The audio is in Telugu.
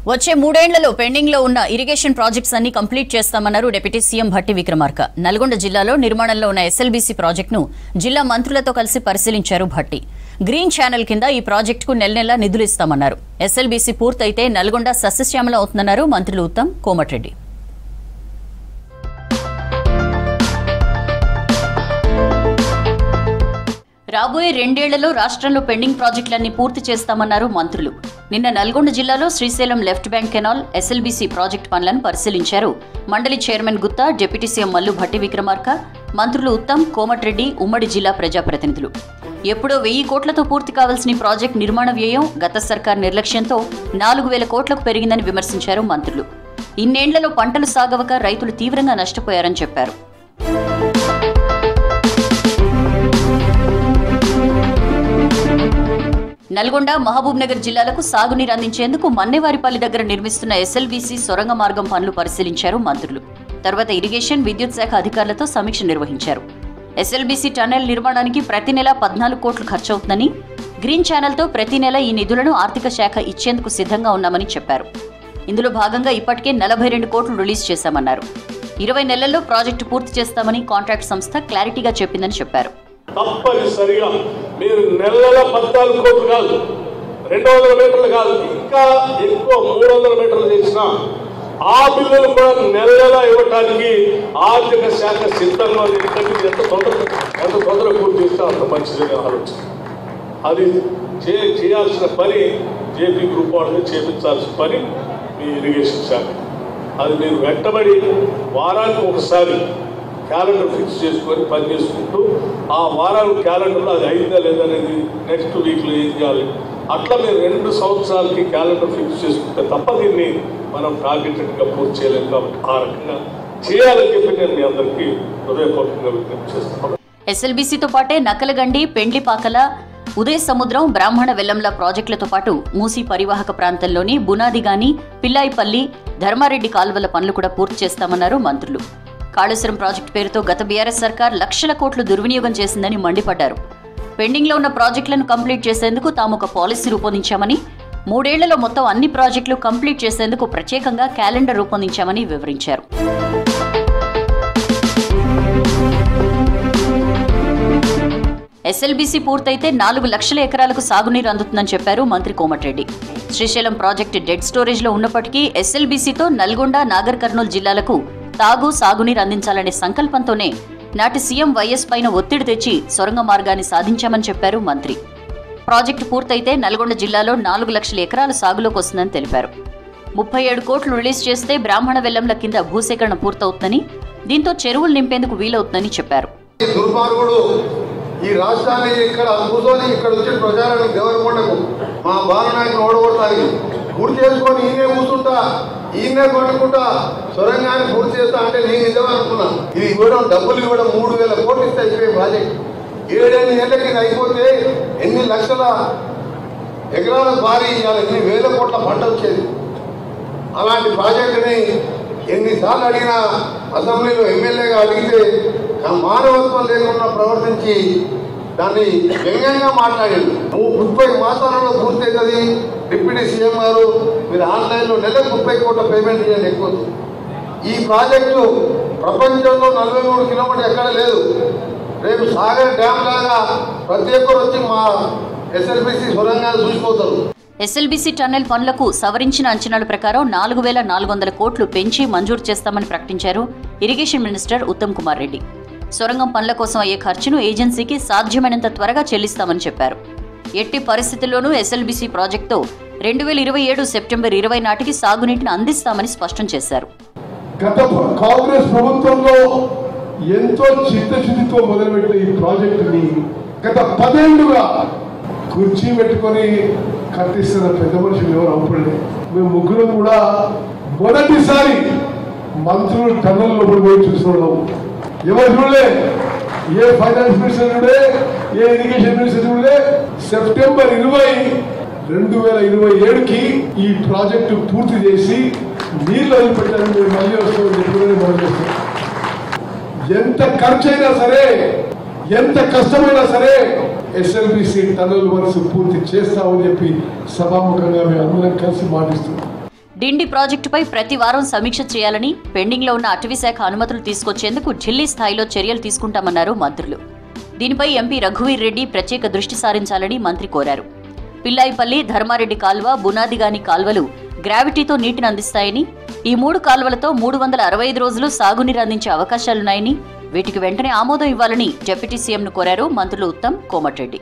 వచ్చే 3 ఏళ్లలో పెండింగ్ లో ఉన్న ఇరిగేషన్ ప్రాజెక్ట్స్ అన్ని కంప్లీట్ చేస్తామన్నారు డిప్యూటీ సీఎం భట్టి విక్రమార్క. నల్గొండ జిల్లాలో నిర్మాణంలో ఉన్న ఎస్ఎల్బీసీ ప్రాజెక్టును జిల్లా మంత్రులతో కలిసి పరిశీలించారు భట్టి. గ్రీన్ ఛానల్ కింద ఈ ప్రాజెక్టుకు నెల నిధులు ఇస్తామన్నారు. ఎస్ఎల్బీసీ పూర్తయితే నల్గొండ సస్యశ్యామలం అవుతుందన్నారు మంత్రులు ఉత్తమ్, కోమటిరెడ్డి. రాబోయే 2 ఏళ్లలో రాష్ట్రంలో పెండింగ్ ప్రాజెక్టులన్నీ పూర్తి చేస్తామన్నారు మంత్రులు. నిన్న నల్గొండ జిల్లాలో Srisailam left bank canal SLBC project పనులను పరిశీలించారు మండలి chairman Gutha, deputy CM Mallu Bhatti Vikramarka, మంత్రులు ఉత్తమ్, కోమటిరెడ్డి, ఉమ్మడి జిల్లా ప్రజాప్రతినిధులు. ఎప్పుడో 1000 కోట్లతో పూర్తి కావాల్సిన ప్రాజెక్టు నిర్మాణ వ్యయం గత సర్కార్ నిర్లక్ష్యంతో 4000 కోట్లకు పెరిగిందని విమర్శించారు మంత్రులు. ఇన్నేళ్లలో పంటలు సాగవక రైతులు తీవ్రంగా నష్టపోయారని చెప్పారు. నల్గొండ, మహబూబ్ నగర్ జిల్లాలకు సాగునీరు అందించేందుకు మన్నేవారిపల్లి దగ్గర నిర్మిస్తున్న ఎస్ఎల్బీసీ సొరంగ మార్గం పనులు పరిశీలించారు మంత్రులు. తర్వాత ఇరిగేషన్, విద్యుత్ శాఖ అధికారులతో సమీక్ష నిర్వహించారు. ఎస్ఎల్బీసీ టన్నెల్ నిర్మాణానికి ప్రతి నెల 14 కోట్లు ఖర్చవుతుందని, గ్రీన్ ఛానల్తో ప్రతి నెల ఈ నిధులను ఆర్థిక శాఖ ఇచ్చేందుకు సిద్ధంగా ఉన్నామని చెప్పారు. ఇందులో భాగంగా ఇప్పటికే 42 కోట్లు రిలీజ్ చేశామన్నారు. 20 నెలల్లో ప్రాజెక్టు పూర్తి చేస్తామని కాంట్రాక్ట్ సంస్థ క్లారిటీగా చెప్పిందని చెప్పారు. తప్పనిసరిగా మీరు నెలల 14 కోట్లు కాదు, 200 మీటర్లు కాదు, ఇంకా ఎక్కువ 300 మీటర్లు చేసినా ఆ బిల్లులు కూడా నెలలా ఇవ్వటానికి ఆర్థిక శాఖ సిద్ధంగా ఎంత తొందరగా పూర్తి చేస్తే అంత మంచిదిగా ఆలోచన. అది చేయాల్సిన పని జేపీ గ్రూప్ వాళ్ళని చేపించాల్సిన పని మీ ఇరిగేషన్ శాఖ. అది మీరు వెంటబడి వారానికి ఒకసారి క్యాలెండర్ ఫిక్స్ చేసుకొని పని చేసుకుంటూ ఆ వారాల క్యాలెండర్లో అది అయిందా లేదనేది నెక్స్ట్ వీక్లో ఏం చేయాలి, అట్లా మీరు 2 సంవత్సరాలకి క్యాలెండర్ ఫిక్స్ చేసుకుంటే తప్ప దీన్ని మనం టార్గెటెడ్గా పూర్తి చేయలేము. కాబట్టి ఆ రకంగా చేయాలని చెప్పి నేను మీ అందరికీ హృదయపూర్వకంగా విజ్ఞప్తి చేస్తున్నాను. ఎస్ఎల్బీసీతో పాటే నకలగండి, పెండ్లిపాకల, ఉదయ సముద్రం, బ్రాహ్మణ వెల్లంల ప్రాజెక్టులతో పాటు మూసీ పరివాహక ప్రాంతంలోని బునాదిగాని, పిల్లాయిపల్లి, ధర్మారెడ్డి కాలువల పనులు కూడా పూర్తి చేస్తామన్నారు మంత్రులు. కాళేశ్వరం ప్రాజెక్టు పేరుతో గత బీఆర్ఎస్ సర్కార్ లక్షల కోట్లు దుర్వినియోగం చేసిందని మండిపడ్డారు. పెండింగ్ లో ఉన్న ప్రాజెక్టులను కంప్లీట్ చేసేందుకు తాము ఒక పాలసీ రూపొందించామని, 3 ఏళ్లలో మొత్తం అన్ని ప్రాజెక్టులు కంప్లీట్ చేసేందుకు ప్రత్యేకంగా క్యాలెండర్ రూపొందించామని వివరించారు. ఎస్ఎల్బీసీ పూర్తయితే 4 లక్షల ఎకరాలకు సాగునీరు అందుతుందని చెప్పారు మంత్రి Komatireddy. Srisailam project dead storage లో ఉన్నప్పటికీ ఎస్ఎల్బీసీతో నల్గొండ, నాగర్ కర్నూలు జిల్లాలకు తాగు, సాగునీరు అందించాలనే సంకల్పంతోనే నాటి సీఎం వైఎస్ పైన ఒత్తిడి తెచ్చి సొరంగ మార్గాన్ని సాధించామని చెప్పారు మంత్రి. ప్రాజెక్టు పూర్తయితే నల్గొండ జిల్లాలో 4 లక్షల ఎకరాల సాగులోకి వస్తుందని తెలిపారు. 37 కోట్లు రిలీజ్ చేస్తే బ్రాహ్మణ వెల్లంల కింద భూసేకరణ పూర్తవుతుందని, దీంతో చెరువులు నింపేందుకు వీలవుతుందని చెప్పారు. ఈ రాష్ట్రాన్ని ఇక్కడ కూర్చొని ఇక్కడ వచ్చే ప్రజారానికి దేవరకొండకు మా బాలనాయకులు ఓడగొడతానికి పూర్తి చేసుకొని ఈయనే కూర్చుంటా, ఈయనే కొట్టుకుంటా సొరంగాన్ని పూర్తి చేస్తా అంటే నేను నిజమే అనుకున్నా. ఇది ఇవ్వడం, డబ్బులు ఇవ్వడం 3000 కోట్లు ఇస్తే అయిపోయే ప్రాజెక్ట్ 7-8 ఏళ్ళకి ఇది అయిపోతే ఎన్ని లక్షల ఎకరాల భారీ ఇవ్వాలి, ఎన్ని వేల కోట్ల పంట వచ్చేది. అలాంటి ప్రాజెక్టుని ఎన్నిసార్లు అడిగినా అసెంబ్లీలో ఎమ్మెల్యేగా అడిగితే మానవత్వం లేకుండా ప్రవర్తించి దాన్ని వ్యంగ్యంగా మాట్లాడాడు. 30 మాసాలలో పూర్తి అవుతుంది డిప్యూటీ సీఎం గారు, మీరు ఆన్లైన్లో నెలకు 30 కోట్ల పేమెంట్ చేయండి ఎక్కువ. ఈ ప్రాజెక్టు ప్రపంచంలో 43 కిలోమీటర్లు ఎక్కడ లేదు. రేపు సాగర్ డ్యామ్ లాగా ప్రతి ఒక్కరు వచ్చి మా ఎస్ఎల్బీసీ సొరంగాన్ని చూసిపోతారు. ఎస్ఎల్బీసీ టన్నెల్ పనులకు సవరించిన అంచనాల ప్రకారం 4400 కోట్లు పెంచి మంజూరు చేస్తామని ప్రకటించారు ఇరిగేషన్ మినిస్టర్ ఉత్తమ్ కుమార్ రెడ్డి. సొరంగం పనుల కోసం అయ్యే ఖర్చును ఏజెన్సీకి సాధ్యమైనంత త్వరగా చెల్లిస్తామని చెప్పారు. ఎట్టి పరిస్థితుల్లోనూ ఎస్ఎల్బీసీ ప్రాజెక్టుతో 2027 సెప్టెంబర్ 20 నాటికి సాగునీటిని అందిస్తామని స్పష్టం చేశారు. గత కాంగ్రెస్ ప్రభుత్వంలో ఎంతో చిత్తశుద్ధితో మొదలుపెట్టిన ఈ ప్రాజెక్టుని గత 10 ఏళ్లుగా కుర్చీ పెట్టుకొని కట్టిస్తున్న పెద్ద మనుషులు ఎవరు అవపడలేదు. మేము ముగ్గురం కూడా మొదటిసారి మంత్రులు టన్నెల్ లోపల పోయి చూస్తున్నాం. ఎవరు చూడలే, ఏ ఫైనాన్స్ మినిస్టర్ చూడలే, ఏ ఇరిగేషన్ మినిస్టర్ చూడలే. సెప్టెంబర్ 20, 2027కి ఈ ప్రాజెక్టు పూర్తి చేసి నీళ్లు వదిలిపెట్టాలని మేము మళ్ళీ వస్తామని చెప్పి మనం చేస్తాం. ఎంత ఖర్చు అయినా సరే, ఎంత కష్టమైనా సరే ఎస్ఎల్బీసీ టన్నెల్ వర్క్స్ పూర్తి చేస్తామని చెప్పి సభాముఖంగా మేము అందరం కలిసి మాటిస్తున్నాం. డిండి ప్రాజెక్టుపై ప్రతి వారం సమీక్ష చేయాలని, పెండింగ్లో ఉన్న అటవీశాఖ అనుమతులు తీసుకొచ్చేందుకు ఢిల్లీ స్థాయిలో చర్యలు తీసుకుంటామన్నారు మంత్రులు. దీనిపై ఎంపీ రఘువీర్ రెడ్డి ప్రత్యేక దృష్టి సారించాలని మంత్రి కోరారు. పిల్లాయిపల్లి, ధర్మారెడ్డి కాల్వ, బునాదిగాని కాల్వలు గ్రావిటీతో నీటిని అందిస్తాయని, ఈ 3 కాల్వలతో 365 రోజులు సాగునీరు అందించే అవకాశాలున్నాయని, వీటికి వెంటనే ఆమోదం ఇవ్వాలని డిప్యూటీ సీఎంను కోరారు మంత్రులు ఉత్తమ్, కోమటిరెడ్డి.